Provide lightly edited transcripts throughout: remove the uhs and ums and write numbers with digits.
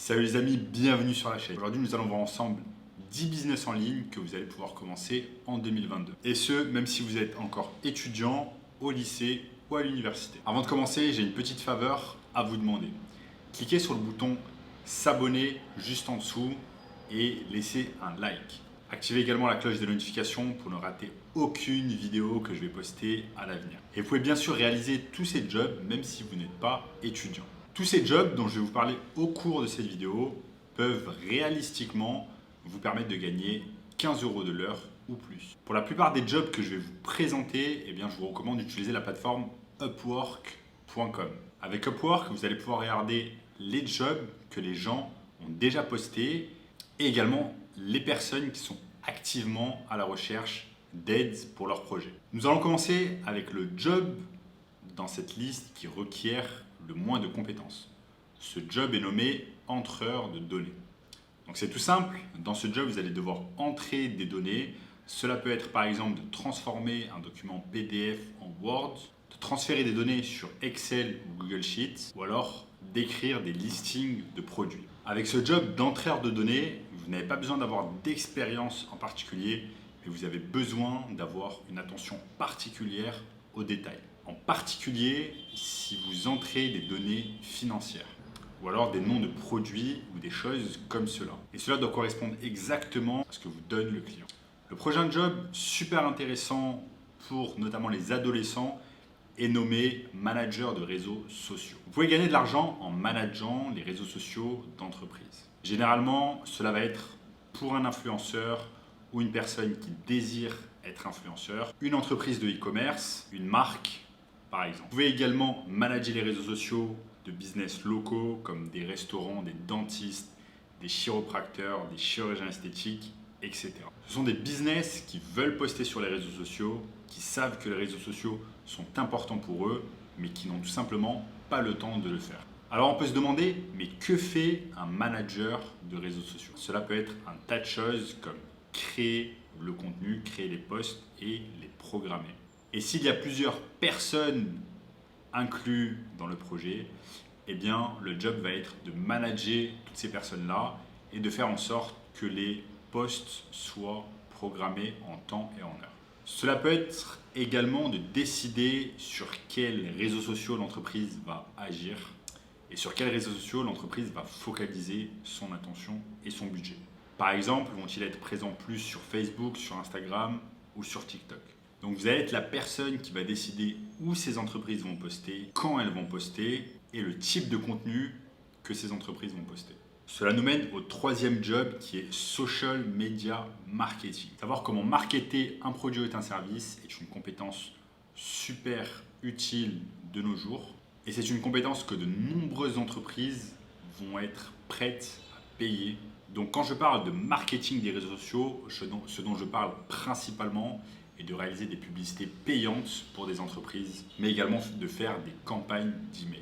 Salut les amis, bienvenue sur la chaîne. Aujourd'hui, nous allons voir ensemble 10 business en ligne que vous allez pouvoir commencer en 2022. Et ce, même si vous êtes encore étudiant au lycée ou à l'université. Avant de commencer, j'ai une petite faveur à vous demander. Cliquez sur le bouton s'abonner juste en dessous et laissez un like. Activez également la cloche de notification pour ne rater aucune vidéo que je vais poster à l'avenir. Et vous pouvez bien sûr réaliser tous ces jobs même si vous n'êtes pas étudiant. Tous ces jobs dont je vais vous parler au cours de cette vidéo peuvent réalistiquement vous permettre de gagner 15 € de l'heure ou plus. Pour la plupart des jobs que je vais vous présenter, je vous recommande d'utiliser la plateforme upwork.com. Avec Upwork, vous allez pouvoir regarder les jobs que les gens ont déjà postés et également les personnes qui sont activement à la recherche d'aide pour leur projet. Nous allons commencer avec le job dans cette liste qui requiert le moins de compétences. Ce job est nommé entreur de données. Donc c'est tout simple, dans ce job vous allez devoir entrer des données. Cela peut être par exemple de transformer un document PDF en Word, de transférer des données sur Excel ou Google Sheets, ou alors d'écrire des listings de produits. Avec ce job d'entreur de données, vous n'avez pas besoin d'avoir d'expérience en particulier, mais vous avez besoin d'avoir une attention particulière aux détails. En particulier si vous entrez des données financières ou alors des noms de produits ou des choses comme cela. Et cela doit correspondre exactement à ce que vous donne le client. Le prochain job super intéressant pour notamment les adolescents est nommé manager de réseaux sociaux. Vous pouvez gagner de l'argent en manageant les réseaux sociaux d'entreprise. Généralement, cela va être pour un influenceur ou une personne qui désire être influenceur, une entreprise de e-commerce, une marque par exemple. Vous pouvez également manager les réseaux sociaux de business locaux comme des restaurants, des dentistes, des chiropracteurs, des chirurgiens esthétiques, etc. Ce sont des business qui veulent poster sur les réseaux sociaux, qui savent que les réseaux sociaux sont importants pour eux, mais qui n'ont tout simplement pas le temps de le faire. Alors on peut se demander, mais que fait un manager de réseaux sociaux? Cela peut être un tas de choses comme créer le contenu, créer les posts et les programmer. Et s'il y a plusieurs personnes incluses dans le projet, le job va être de manager toutes ces personnes-là et de faire en sorte que les posts soient programmés en temps et en heure. Cela peut être également de décider sur quels réseaux sociaux l'entreprise va agir et sur quels réseaux sociaux l'entreprise va focaliser son attention et son budget. Par exemple, vont-ils être présents plus sur Facebook, sur Instagram ou sur TikTok? Donc vous allez être la personne qui va décider où ces entreprises vont poster, quand elles vont poster et le type de contenu que ces entreprises vont poster. Cela nous mène au troisième job qui est Social Media Marketing. Savoir comment marketer un produit ou un service est une compétence super utile de nos jours. Et c'est une compétence que de nombreuses entreprises vont être prêtes à payer. Donc quand je parle de marketing des réseaux sociaux, ce dont je parle principalement est de réaliser des publicités payantes pour des entreprises, mais également de faire des campagnes d'email.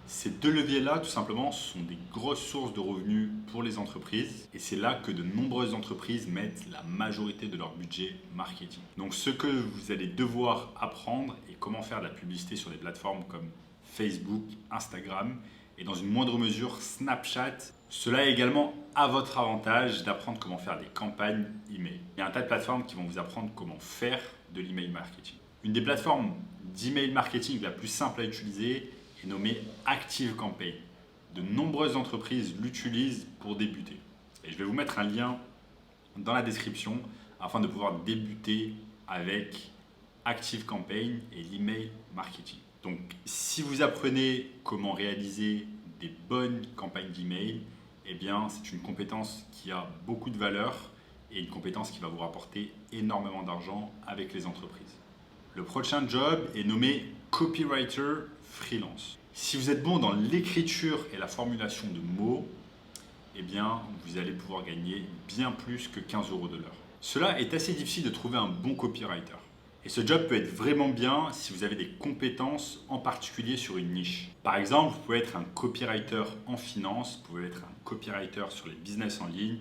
Ces deux leviers-là, tout simplement, sont des grosses sources de revenus pour les entreprises et c'est là que de nombreuses entreprises mettent la majorité de leur budget marketing. Donc ce que vous allez devoir apprendre est comment faire de la publicité sur des plateformes comme Facebook, Instagram et dans une moindre mesure Snapchat. Cela est également à votre avantage d'apprendre comment faire des campagnes email. Il y a un tas de plateformes qui vont vous apprendre comment faire de l'email marketing. Une des plateformes d'email marketing la plus simple à utiliser est nommée ActiveCampaign. De nombreuses entreprises l'utilisent pour débuter. Et je vais vous mettre un lien dans la description afin de pouvoir débuter avec ActiveCampaign et l'email marketing. Donc si vous apprenez comment réaliser des bonnes campagnes d'email, c'est une compétence qui a beaucoup de valeur et une compétence qui va vous rapporter énormément d'argent avec les entreprises. Le prochain job est nommé Copywriter Freelance. Si vous êtes bon dans l'écriture et la formulation de mots, vous allez pouvoir gagner bien plus que 15 € de l'heure. Cela est assez difficile de trouver un bon copywriter. Et ce job peut être vraiment bien si vous avez des compétences en particulier sur une niche. Par exemple, vous pouvez être un copywriter en finance, vous pouvez être un copywriter sur les business en ligne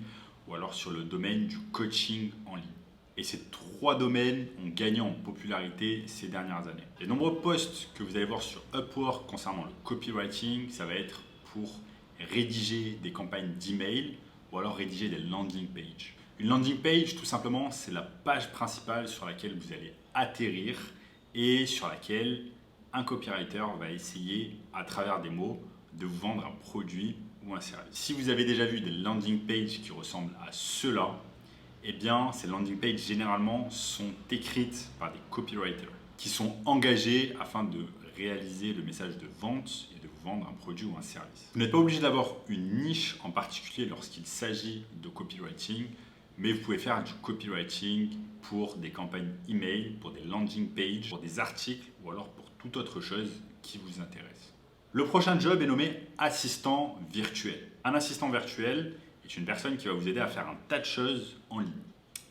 ou alors sur le domaine du coaching en ligne. Et ces trois domaines ont gagné en popularité ces dernières années. Les nombreux posts que vous allez voir sur Upwork concernant le copywriting, ça va être pour rédiger des campagnes d'email ou alors rédiger des landing pages. Une landing page, tout simplement, c'est la page principale sur laquelle vous allez atterrir et sur laquelle un copywriter va essayer, à travers des mots, de vous vendre un produit ou un service. Si vous avez déjà vu des landing pages qui ressemblent à ceux-là, eh bien, ces landing pages, généralement, sont écrites par des copywriters qui sont engagés afin de réaliser le message de vente et de vous vendre un produit ou un service. Vous n'êtes pas obligé d'avoir une niche en particulier lorsqu'il s'agit de copywriting, mais vous pouvez faire du copywriting pour des campagnes email, pour des landing pages, pour des articles ou alors pour toute autre chose qui vous intéresse. Le prochain job est nommé assistant virtuel. Un assistant virtuel est une personne qui va vous aider à faire un tas de choses en ligne.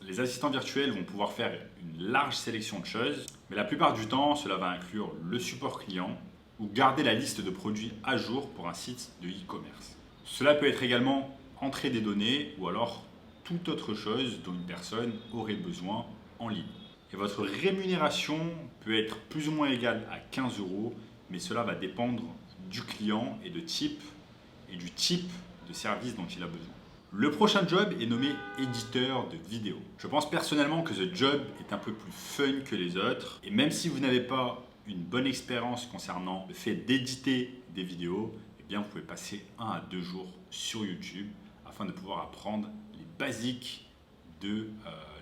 Les assistants virtuels vont pouvoir faire une large sélection de choses, mais la plupart du temps, cela va inclure le support client ou garder la liste de produits à jour pour un site de e-commerce. Cela peut être également entrer des données ou alors toute autre chose dont une personne aurait besoin en ligne. Et votre rémunération peut être plus ou moins égale à 15 €, mais cela va dépendre du client et du type de service dont il a besoin. Le prochain job est nommé éditeur de vidéos. Je pense personnellement que ce job est un peu plus fun que les autres. Et même si vous n'avez pas une bonne expérience concernant le fait d'éditer des vidéos, eh bien vous pouvez passer 1 à 2 jours sur YouTube afin de pouvoir apprendre les basiques de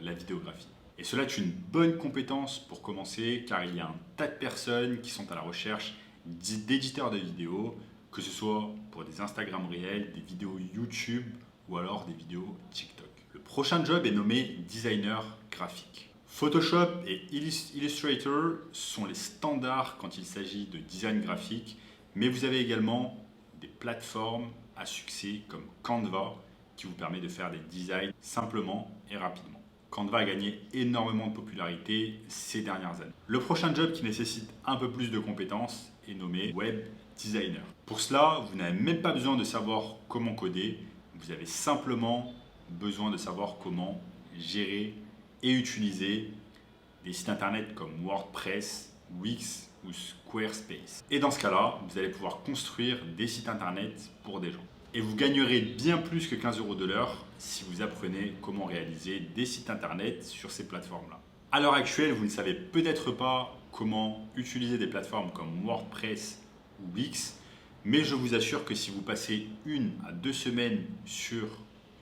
la vidéographie. Et cela est une bonne compétence pour commencer car il y a un tas de personnes qui sont à la recherche d'éditeurs de vidéos, que ce soit pour des Instagram réels, des vidéos YouTube ou alors des vidéos TikTok. Le prochain job est nommé designer graphique. Photoshop et Illustrator sont les standards quand il s'agit de design graphique, mais vous avez également des plateformes à succès comme Canva qui vous permet de faire des designs simplement et rapidement. Canva a gagné énormément de popularité ces dernières années. Le prochain job qui nécessite un peu plus de compétences est nommé web designer. Pour cela, vous n'avez même pas besoin de savoir comment coder, vous avez simplement besoin de savoir comment gérer et utiliser des sites internet comme WordPress, Wix ou Squarespace. Et dans ce cas-là, vous allez pouvoir construire des sites internet pour des gens. Et vous gagnerez bien plus que 15 € de l'heure si vous apprenez comment réaliser des sites internet sur ces plateformes-là. À l'heure actuelle, vous ne savez peut-être pas comment utiliser des plateformes comme WordPress ou Wix, mais je vous assure que si vous passez 1 à 2 semaines sur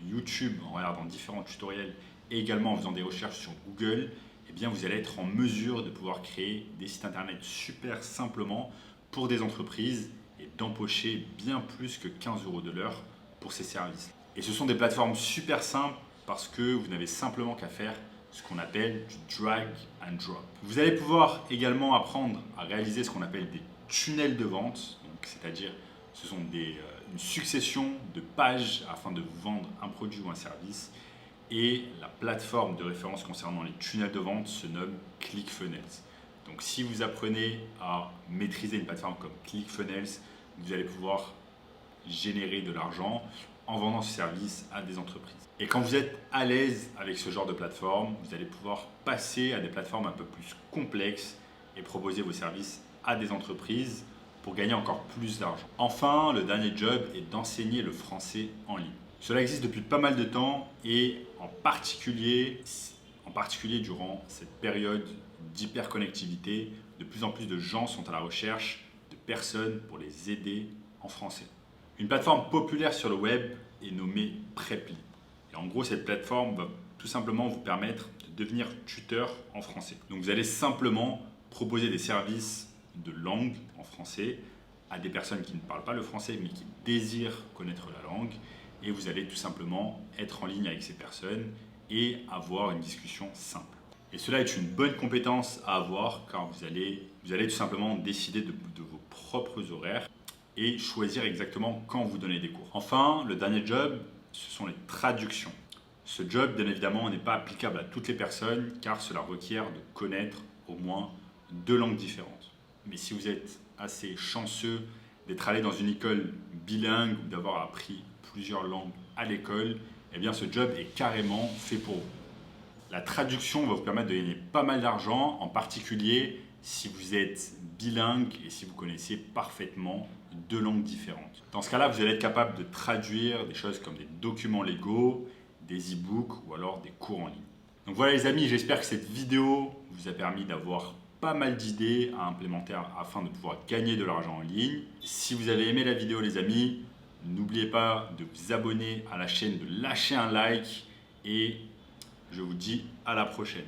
YouTube en regardant différents tutoriels et également en faisant des recherches sur Google, eh bien vous allez être en mesure de pouvoir créer des sites internet super simplement pour des entreprises et d'empocher bien plus que 15 € de l'heure pour ces services. Et ce sont des plateformes super simples parce que vous n'avez simplement qu'à faire ce qu'on appelle du drag and drop. Vous allez pouvoir également apprendre à réaliser ce qu'on appelle des tunnels de vente, c'est-à-dire ce sont une succession de pages afin de vous vendre un produit ou un service. Et la plateforme de référence concernant les tunnels de vente se nomme ClickFunnels. Donc si vous apprenez à maîtriser une plateforme comme ClickFunnels, vous allez pouvoir générer de l'argent en vendant ce service à des entreprises. Et quand vous êtes à l'aise avec ce genre de plateforme, vous allez pouvoir passer à des plateformes un peu plus complexes et proposer vos services à des entreprises pour gagner encore plus d'argent. Enfin, le dernier job est d'enseigner le français en ligne. Cela existe depuis pas mal de temps et en particulier durant cette période d'hyperconnectivité, de plus en plus de gens sont à la recherche de personnes pour les aider en français. Une plateforme populaire sur le web est nommée Preply. Et en gros, cette plateforme va tout simplement vous permettre de devenir tuteur en français. Donc vous allez simplement proposer des services de langue en français à des personnes qui ne parlent pas le français mais qui désirent connaître la langue, et vous allez tout simplement être en ligne avec ces personnes et avoir une discussion simple. Et cela est une bonne compétence à avoir car vous allez tout simplement décider de vos propres horaires et choisir exactement quand vous donnez des cours. Enfin, le dernier job, ce sont les traductions. Ce job, bien évidemment, n'est pas applicable à toutes les personnes car cela requiert de connaître au moins 2 langues différentes. Mais si vous êtes assez chanceux d'être allé dans une école bilingue ou d'avoir appris plusieurs langues à l'école, eh bien ce job est carrément fait pour vous. La traduction va vous permettre de gagner pas mal d'argent, en particulier si vous êtes bilingue et si vous connaissez parfaitement 2 langues différentes. Dans ce cas-là, vous allez être capable de traduire des choses comme des documents légaux, des e-books ou alors des cours en ligne. Donc voilà les amis, j'espère que cette vidéo vous a permis d'avoir pas mal d'idées à implémenter afin de pouvoir gagner de l'argent en ligne. Si vous avez aimé la vidéo les amis, n'oubliez pas de vous abonner à la chaîne, de lâcher un like et je vous dis à la prochaine.